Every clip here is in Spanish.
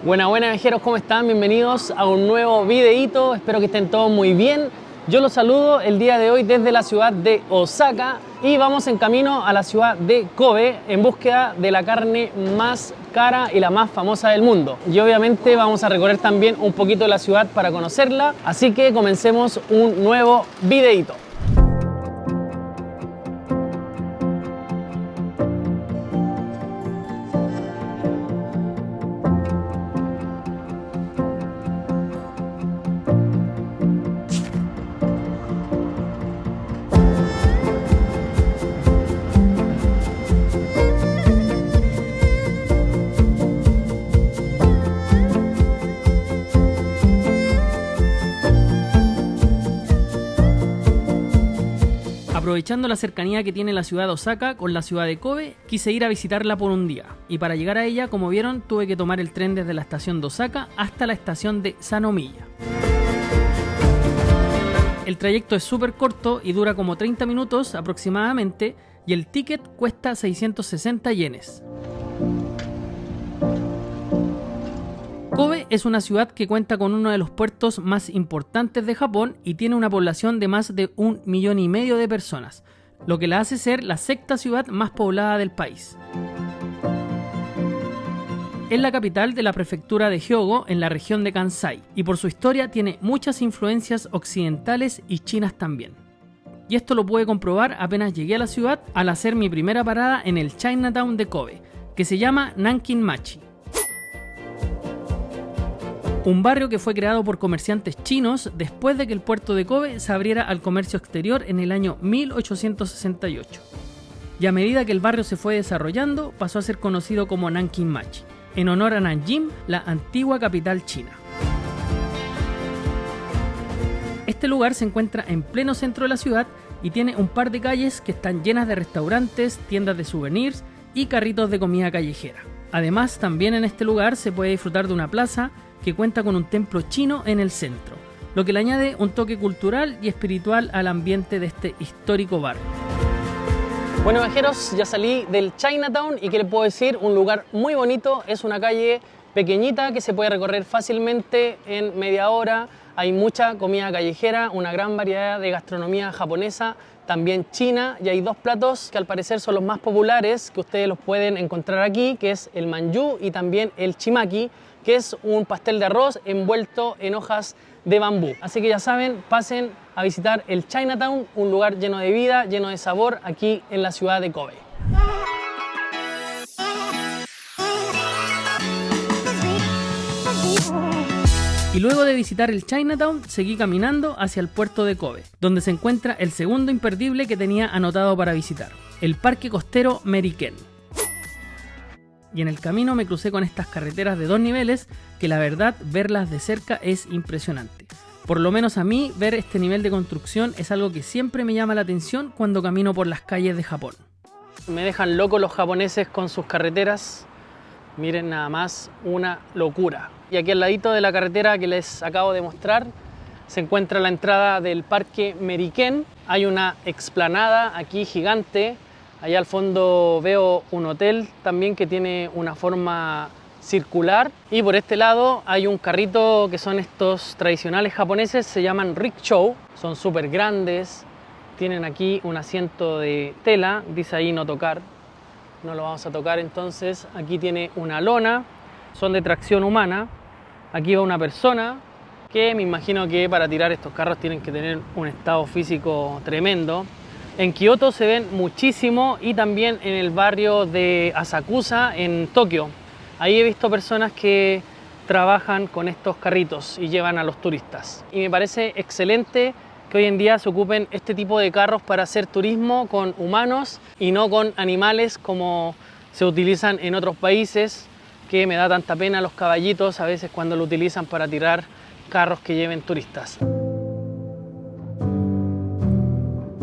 Buenas, viajeros, ¿cómo están? Bienvenidos a un nuevo videíto, espero que estén todos muy bien. Yo los saludo el día de hoy desde la ciudad de Osaka y vamos en camino a la ciudad de Kobe en búsqueda de la carne más cara y la más famosa del mundo. Y obviamente vamos a recorrer también un poquito la ciudad para conocerla, así que comencemos un nuevo videíto. Aprovechando la cercanía que tiene la ciudad de Osaka con la ciudad de Kobe, quise ir a visitarla por un día. Y para llegar a ella, como vieron, tuve que tomar el tren desde la estación de Osaka hasta la estación de Sanomiya. El trayecto es súper corto y dura como 30 minutos aproximadamente, y el ticket cuesta 660 yenes. Kobe es una ciudad que cuenta con uno de los puertos más importantes de Japón y tiene una población de más de 1,5 millones de personas, lo que la hace ser la sexta ciudad más poblada del país. Es la capital de la prefectura de Hyogo en la región de Kansai y por su historia tiene muchas influencias occidentales y chinas también. Y esto lo pude comprobar apenas llegué a la ciudad al hacer mi primera parada en el Chinatown de Kobe, que se llama Nankin-machi. Un barrio que fue creado por comerciantes chinos después de que el puerto de Kobe se abriera al comercio exterior en el año 1868. Y a medida que el barrio se fue desarrollando, pasó a ser conocido como Nankin-machi, en honor a Nanjing, la antigua capital china. Este lugar se encuentra en pleno centro de la ciudad y tiene un par de calles que están llenas de restaurantes, tiendas de souvenirs y carritos de comida callejera. Además, también en este lugar se puede disfrutar de una plaza que cuenta con un templo chino en el centro, lo que le añade un toque cultural y espiritual al ambiente de este histórico barrio. Bueno, viajeros, ya salí del Chinatown y ¿qué les puedo decir? Un lugar muy bonito, es una calle pequeñita que se puede recorrer fácilmente en media hora. Hay mucha comida callejera, una gran variedad de gastronomía japonesa, también china, y hay dos platos que al parecer son los más populares que ustedes los pueden encontrar aquí, que es el manju y también el chimaki, que es un pastel de arroz envuelto en hojas de bambú. Así que ya saben, pasen a visitar el Chinatown, un lugar lleno de vida, lleno de sabor aquí en la ciudad de Kobe. Y luego de visitar el Chinatown, seguí caminando hacia el puerto de Kobe, donde se encuentra el segundo imperdible que tenía anotado para visitar, el parque costero Meriken. Y en el camino me crucé con estas carreteras de 2 niveles que la verdad verlas de cerca es impresionante. Por lo menos a mí ver este nivel de construcción es algo que siempre me llama la atención cuando camino por las calles de Japón. Me dejan locos los japoneses con sus carreteras. Miren nada más, una locura. Y aquí al ladito de la carretera que les acabo de mostrar se encuentra la entrada del parque Meriken. Hay una explanada aquí gigante. Allá al fondo veo un hotel también que tiene una forma circular. Y por este lado hay un carrito que son estos tradicionales japoneses, se llaman rickshaw. Son súper grandes. Tienen aquí un asiento de tela, dice ahí no tocar. No lo vamos a tocar, entonces aquí tiene una lona, son de tracción humana. Aquí va una persona que me imagino que para tirar estos carros tienen que tener un estado físico tremendo. En Kioto se ven muchísimo y también en el barrio de Asakusa en Tokio. Ahí he visto personas que trabajan con estos carritos y llevan a los turistas. Y me parece excelente que hoy en día se ocupen este tipo de carros para hacer turismo con humanos y no con animales como se utilizan en otros países, que me da tanta pena los caballitos a veces cuando lo utilizan para tirar carros que lleven turistas.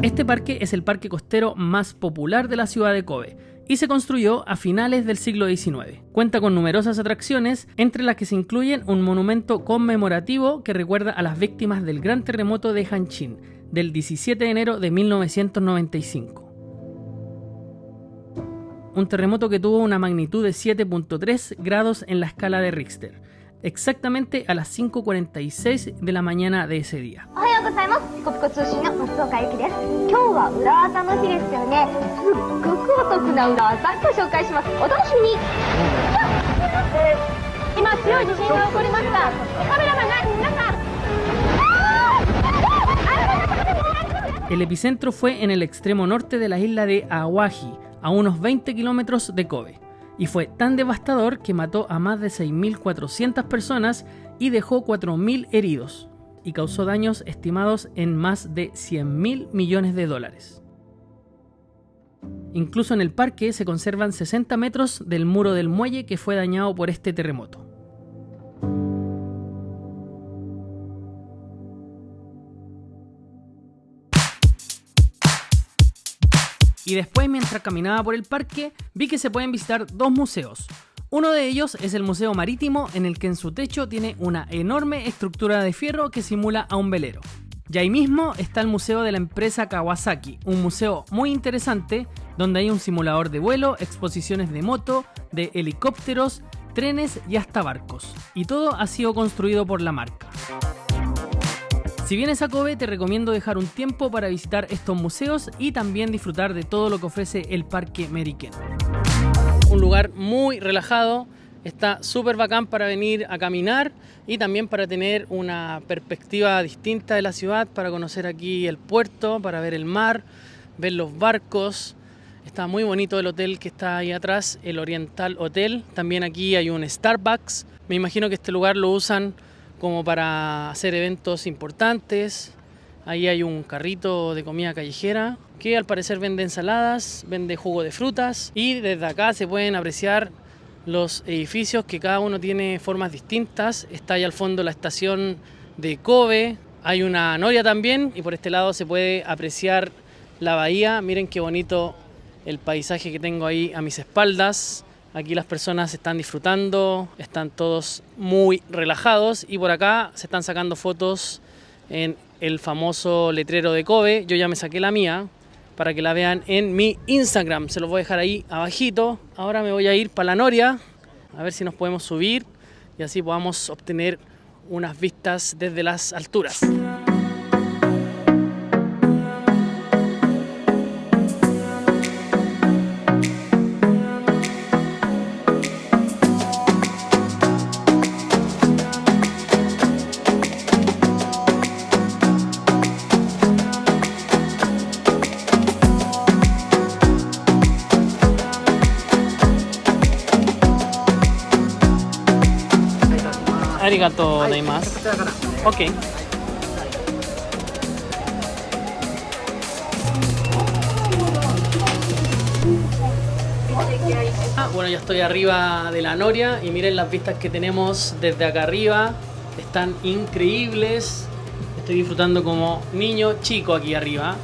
Este parque es el parque costero más popular de la ciudad de Kobe y se construyó a finales del siglo XIX. Cuenta con numerosas atracciones, entre las que se incluyen un monumento conmemorativo que recuerda a las víctimas del gran terremoto de Hanshin del 17 de enero de 1995. Un terremoto que tuvo una magnitud de 7.3 grados en la escala de Richter exactamente a las 5:46 de la mañana de ese día. おはようございます。ピコピコ通信の松岡由紀です。今日は裏技の日ですよね。すっごくお得な裏技ご紹介します。お楽しみに。今強い地震が起こりました。カメラマン、皆さん。 El epicentro fue en el extremo norte de la isla de Awaji, a unos 20 kilómetros de Kobe, y fue tan devastador que mató a más de 6.400 personas y dejó 4.000 heridos, y causó daños estimados en más de 100.000 millones de dólares. Incluso en el parque se conservan 60 metros del muro del muelle que fue dañado por este terremoto. Y después, mientras caminaba por el parque, vi que se pueden visitar dos museos. Uno de ellos es el Museo Marítimo, en el que en su techo tiene una enorme estructura de fierro que simula a un velero. Y ahí mismo está el Museo de la empresa Kawasaki, un museo muy interesante donde hay un simulador de vuelo, exposiciones de moto, de helicópteros, trenes y hasta barcos. Y todo ha sido construido por la marca. Si vienes a Kobe, te recomiendo dejar un tiempo para visitar estos museos y también disfrutar de todo lo que ofrece el Parque Meriken. Un lugar muy relajado, está súper bacán para venir a caminar y también para tener una perspectiva distinta de la ciudad, para conocer aquí el puerto, para ver el mar, ver los barcos. Está muy bonito el hotel que está ahí atrás, el Oriental Hotel. También aquí hay un Starbucks. Me imagino que este lugar lo usan como para hacer eventos importantes. Ahí hay un carrito de comida callejera que al parecer vende ensaladas, vende jugo de frutas, y desde acá se pueden apreciar los edificios que cada uno tiene formas distintas. Está ahí al fondo la estación de Kobe, hay una noria también, y por este lado se puede apreciar la bahía. Miren qué bonito el paisaje que tengo ahí a mis espaldas. Aquí las personas están disfrutando, están todos muy relajados, y por acá se están sacando fotos en el famoso letrero de Kobe. Yo ya me saqué la mía para que la vean en mi Instagram, se los voy a dejar ahí abajito. Ahora me voy a ir para la noria, a ver si nos podemos subir y así podamos obtener unas vistas desde las alturas. Arigato gozaimasu. Ok. Bueno, ya estoy arriba de la noria y miren las vistas que tenemos desde acá arriba. Están increíbles. Estoy disfrutando como niño chico aquí arriba.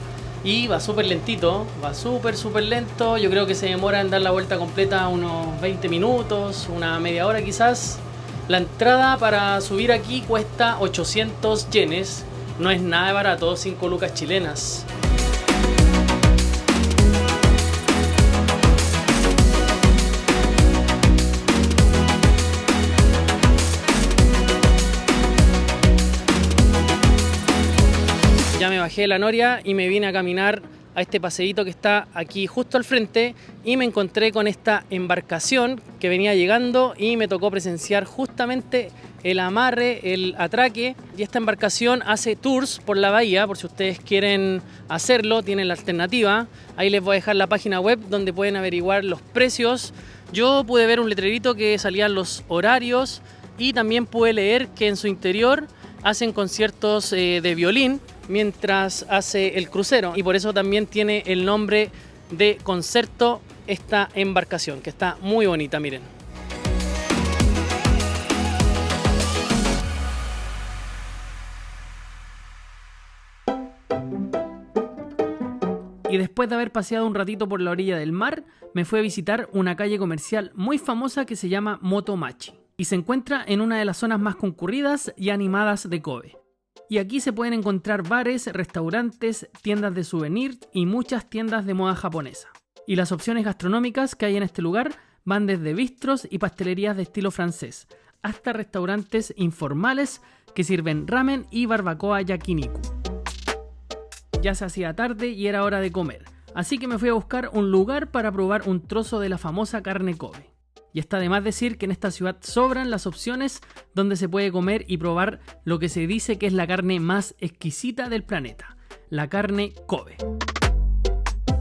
Y va súper lentito, va súper lento. Yo creo que se demora en dar la vuelta completa unos 20 minutos, una media hora quizás. La entrada para subir aquí cuesta 800 yenes, no es nada barato, 5 lucas chilenas. Ya me bajé de la noria y me vine a caminar a este paseíto que está aquí justo al frente, y me encontré con esta embarcación que venía llegando y me tocó presenciar justamente el amarre, el atraque. Y esta embarcación hace tours por la bahía, por si ustedes quieren hacerlo, tienen la alternativa. Ahí les voy a dejar la página web donde pueden averiguar los precios. Yo pude ver un letrerito que salían los horarios, y también pude leer que en su interior hacen conciertos de violín mientras hace el crucero, y por eso también tiene el nombre de Concerto esta embarcación, que está muy bonita, miren. Y después de haber paseado un ratito por la orilla del mar, me fui a visitar una calle comercial muy famosa que se llama Motomachi, y se encuentra en una de las zonas más concurridas y animadas de Kobe. Y aquí se pueden encontrar bares, restaurantes, tiendas de souvenir y muchas tiendas de moda japonesa. Y las opciones gastronómicas que hay en este lugar van desde bistros y pastelerías de estilo francés, hasta restaurantes informales que sirven ramen y barbacoa yakiniku. Ya se hacía tarde y era hora de comer, así que me fui a buscar un lugar para probar un trozo de la famosa carne Kobe. Y está de más decir que en esta ciudad sobran las opciones donde se puede comer y probar lo que se dice que es la carne más exquisita del planeta, la carne Kobe,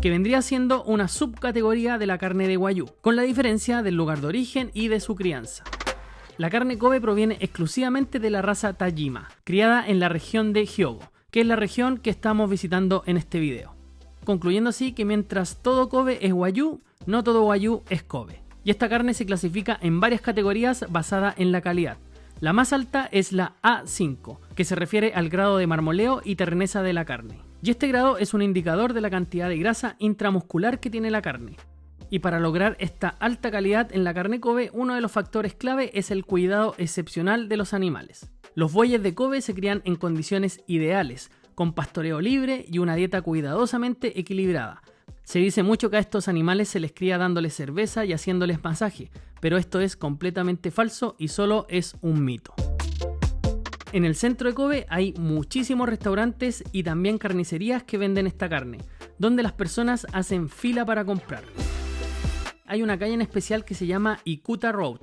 que vendría siendo una subcategoría de la carne de Wagyu, con la diferencia del lugar de origen y de su crianza. La carne Kobe proviene exclusivamente de la raza Tajima, criada en la región de Hyogo, que es la región que estamos visitando en este video. Concluyendo así que mientras todo Kobe es Wagyu, no todo Wagyu es Kobe. Y esta carne se clasifica en varias categorías basada en la calidad. La más alta es la A5, que se refiere al grado de marmoleo y terneza de la carne. Y este grado es un indicador de la cantidad de grasa intramuscular que tiene la carne. Y para lograr esta alta calidad en la carne Kobe, uno de los factores clave es el cuidado excepcional de los animales. Los bueyes de Kobe se crían en condiciones ideales, con pastoreo libre y una dieta cuidadosamente equilibrada. Se dice mucho que a estos animales se les cría dándoles cerveza y haciéndoles masaje, pero esto es completamente falso y solo es un mito. En el centro de Kobe hay muchísimos restaurantes y también carnicerías que venden esta carne, donde las personas hacen fila para comprar. Hay una calle en especial que se llama Ikuta Road,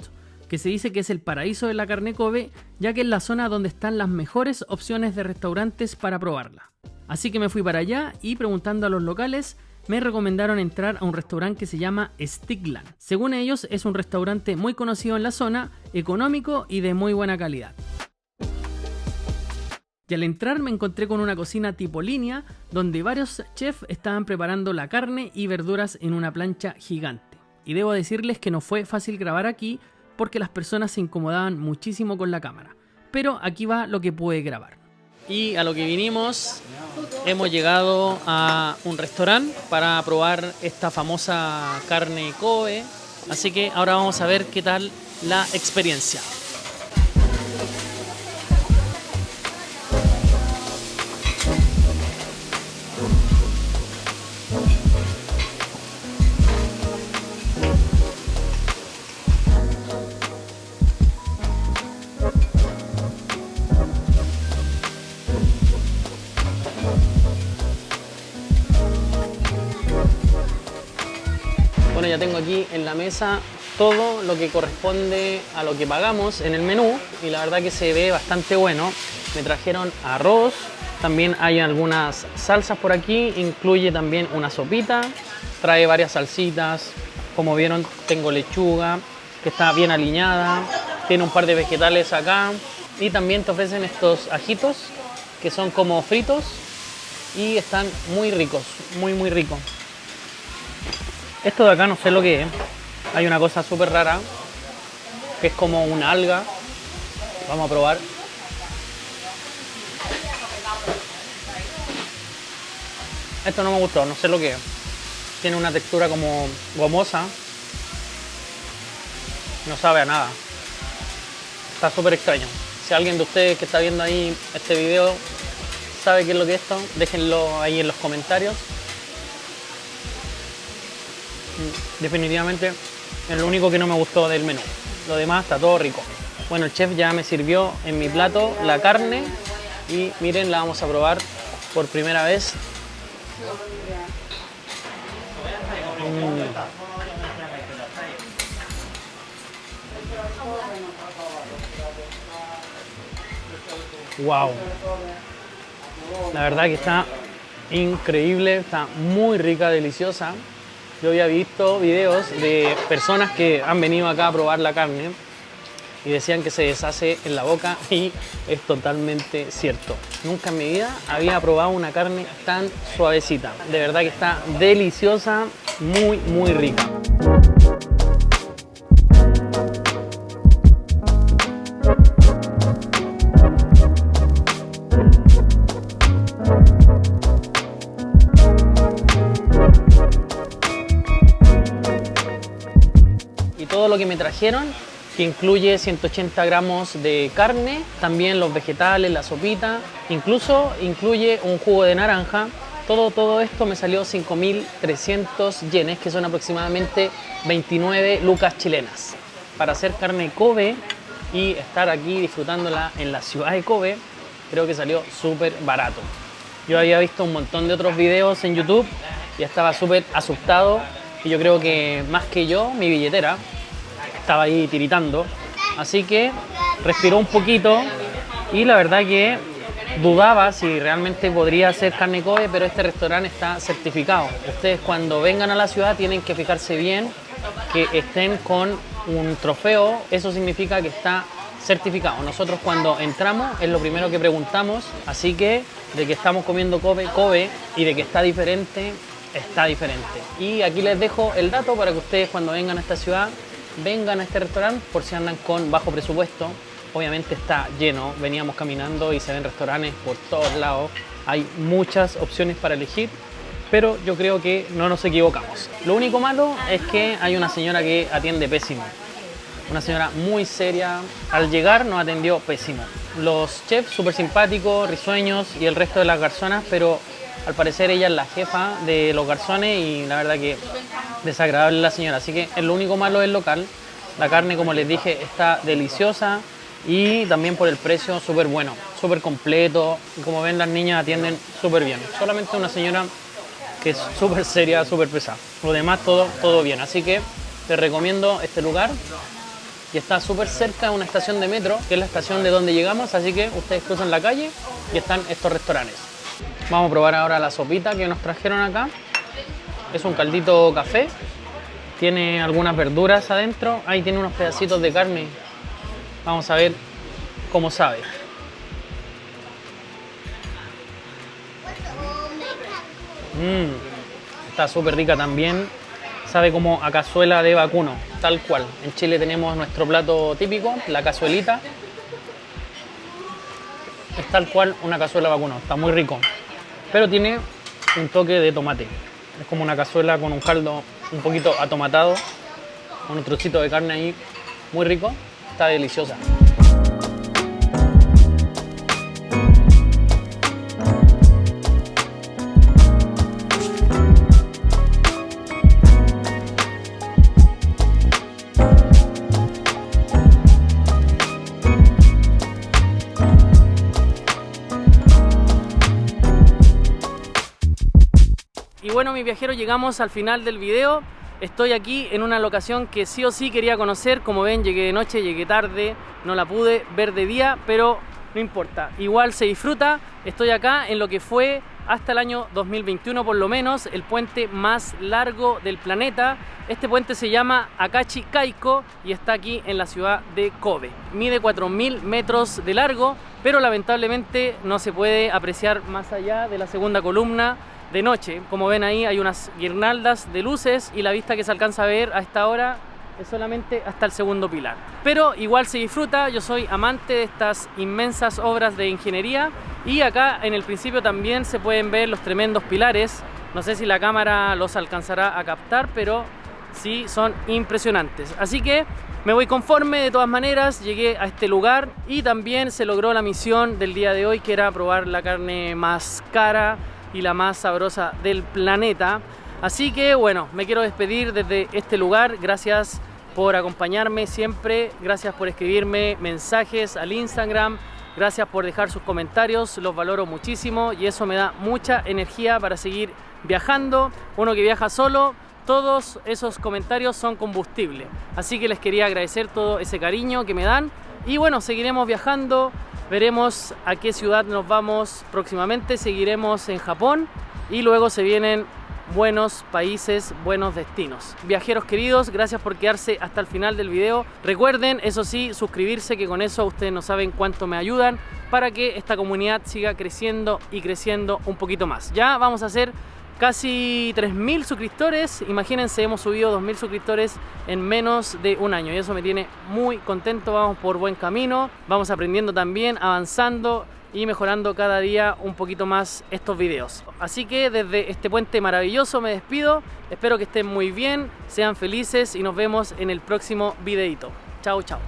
que se dice que es el paraíso de la carne Kobe, ya que es la zona donde están las mejores opciones de restaurantes para probarla. Así que me fui para allá y preguntando a los locales, me recomendaron entrar a un restaurante que se llama Stigland. Según ellos, es un restaurante muy conocido en la zona, económico y de muy buena calidad. Y al entrar me encontré con una cocina tipo línea, donde varios chefs estaban preparando la carne y verduras en una plancha gigante. Y debo decirles que no fue fácil grabar aquí, porque las personas se incomodaban muchísimo con la cámara. Pero aquí va lo que pude grabar. Y a lo que vinimos, hemos llegado a un restaurante para probar esta famosa carne Kobe. Así que ahora vamos a ver qué tal la experiencia. Bueno, ya tengo aquí en la mesa todo lo que corresponde a lo que pagamos en el menú y la verdad que se ve bastante bueno. Me trajeron arroz, también hay algunas salsas por aquí, incluye también una sopita, trae varias salsitas, como vieron tengo lechuga que está bien aliñada, tiene un par de vegetales acá y también te ofrecen estos ajitos que son como fritos y están muy ricos, muy ricos. Esto de acá no sé lo que es. Hay una cosa súper rara que es como una alga. Vamos a probar. Esto no me gustó, no sé lo que es. Tiene una textura como gomosa. No sabe a nada. Está súper extraño. Si alguien de ustedes que está viendo ahí este video sabe qué es lo que es esto, déjenlo ahí en los comentarios. Definitivamente es lo único que no me gustó del menú. Lo demás está todo rico. Bueno, el chef ya me sirvió en mi plato la carne y miren, la vamos a probar por primera vez. Wow. La verdad que está increíble, está muy rica, deliciosa. Yo había visto videos de personas que han venido acá a probar la carne y decían que se deshace en la boca y es totalmente cierto. Nunca en mi vida había probado una carne tan suavecita. De verdad que está deliciosa, muy rica. Todo lo que me trajeron, que incluye 180 gramos de carne, también los vegetales, la sopita, incluso incluye un jugo de naranja. Todo esto me salió 5.300 yenes, que son aproximadamente 29 lucas chilenas. Para hacer carne Kobe y estar aquí disfrutándola en la ciudad de Kobe, creo que salió súper barato. Yo había visto un montón de otros videos en YouTube y estaba súper asustado, y yo creo que más que yo, mi billetera estaba ahí tiritando, así que respiró un poquito y la verdad que dudaba si realmente podría ser carne Kobe, pero este restaurante está certificado. Ustedes cuando vengan a la ciudad tienen que fijarse bien que estén con un trofeo, eso significa que está certificado. Nosotros cuando entramos es lo primero que preguntamos, así que de que estamos comiendo Kobe y de que está diferente, está diferente. Y aquí les dejo el dato para que ustedes cuando vengan a esta ciudad, vengan a este restaurante por si andan con bajo presupuesto. Obviamente está lleno, veníamos caminando y se ven restaurantes por todos lados, hay muchas opciones para elegir, pero yo creo que no nos equivocamos. Lo único malo es que hay una señora que atiende pésimo, una señora muy seria, al llegar nos atendió pésimo. Los chefs súper simpáticos, risueños y el resto de las garzonas, pero al parecer ella es la jefa de los garzones y la verdad que desagradable la señora, así que lo único malo es el local. La carne, como les dije, está deliciosa y también por el precio súper bueno, súper completo. Y como ven, las niñas atienden súper bien. Solamente una señora que es súper seria, súper pesada. Lo demás todo bien. Así que les recomiendo este lugar y está súper cerca de una estación de metro, que es la estación de donde llegamos. Así que ustedes cruzan la calle y están estos restaurantes. Vamos a probar ahora la sopita que nos trajeron acá. Es un caldito café. Tiene algunas verduras adentro. Ahí tiene unos pedacitos de carne. Vamos a ver cómo sabe. Está súper rica también. Sabe como a cazuela de vacuno, tal cual. En Chile tenemos nuestro plato típico, la cazuelita. Es tal cual una cazuela de vacuno. Está muy rico. Pero tiene un toque de tomate. Es como una cazuela con un caldo un poquito atomatado, con un trocito de carne ahí, muy rico. Está deliciosa. Y bueno, mis viajeros, llegamos al final del video. Estoy aquí en una locación que sí o sí quería conocer. Como ven, llegué de noche, llegué tarde, no la pude ver de día, pero no importa, igual se disfruta. Estoy acá en lo que fue hasta el año 2021 por lo menos el puente más largo del planeta. Este puente se llama Akachi Kaiko y está aquí en la ciudad de Kobe. Mide 4000 metros de largo, pero lamentablemente no se puede apreciar más allá de la segunda columna de noche. Como ven ahí hay unas guirnaldas de luces y la vista que se alcanza a ver a esta hora es solamente hasta el segundo pilar. Pero igual se disfruta, yo soy amante de estas inmensas obras de ingeniería y acá en el principio también se pueden ver los tremendos pilares. No sé si la cámara los alcanzará a captar, pero sí son impresionantes. Así que me voy conforme de todas maneras, llegué a este lugar y también se logró la misión del día de hoy, que era probar la carne más cara y la más sabrosa del planeta. Así que bueno, me quiero despedir desde este lugar. Gracias por acompañarme siempre, gracias por escribirme mensajes al Instagram, gracias por dejar sus comentarios, los valoro muchísimo y eso me da mucha energía para seguir viajando. Uno que viaja solo, todos esos comentarios son combustible. Así que les quería agradecer todo ese cariño que me dan y bueno, seguiremos viajando. Veremos a qué ciudad nos vamos próximamente, seguiremos en Japón y luego se vienen buenos países, buenos destinos. Viajeros queridos, gracias por quedarse hasta el final del video. Recuerden, eso sí, suscribirse, que con eso ustedes no saben cuánto me ayudan para que esta comunidad siga creciendo y creciendo un poquito más. Ya vamos a hacer casi 3000 suscriptores, imagínense, hemos subido 2000 suscriptores en menos de un año y eso me tiene muy contento. Vamos por buen camino, vamos aprendiendo también, avanzando y mejorando cada día un poquito más estos videos. Así que desde este puente maravilloso me despido, espero que estén muy bien, sean felices y nos vemos en el próximo videito. Chao, chao.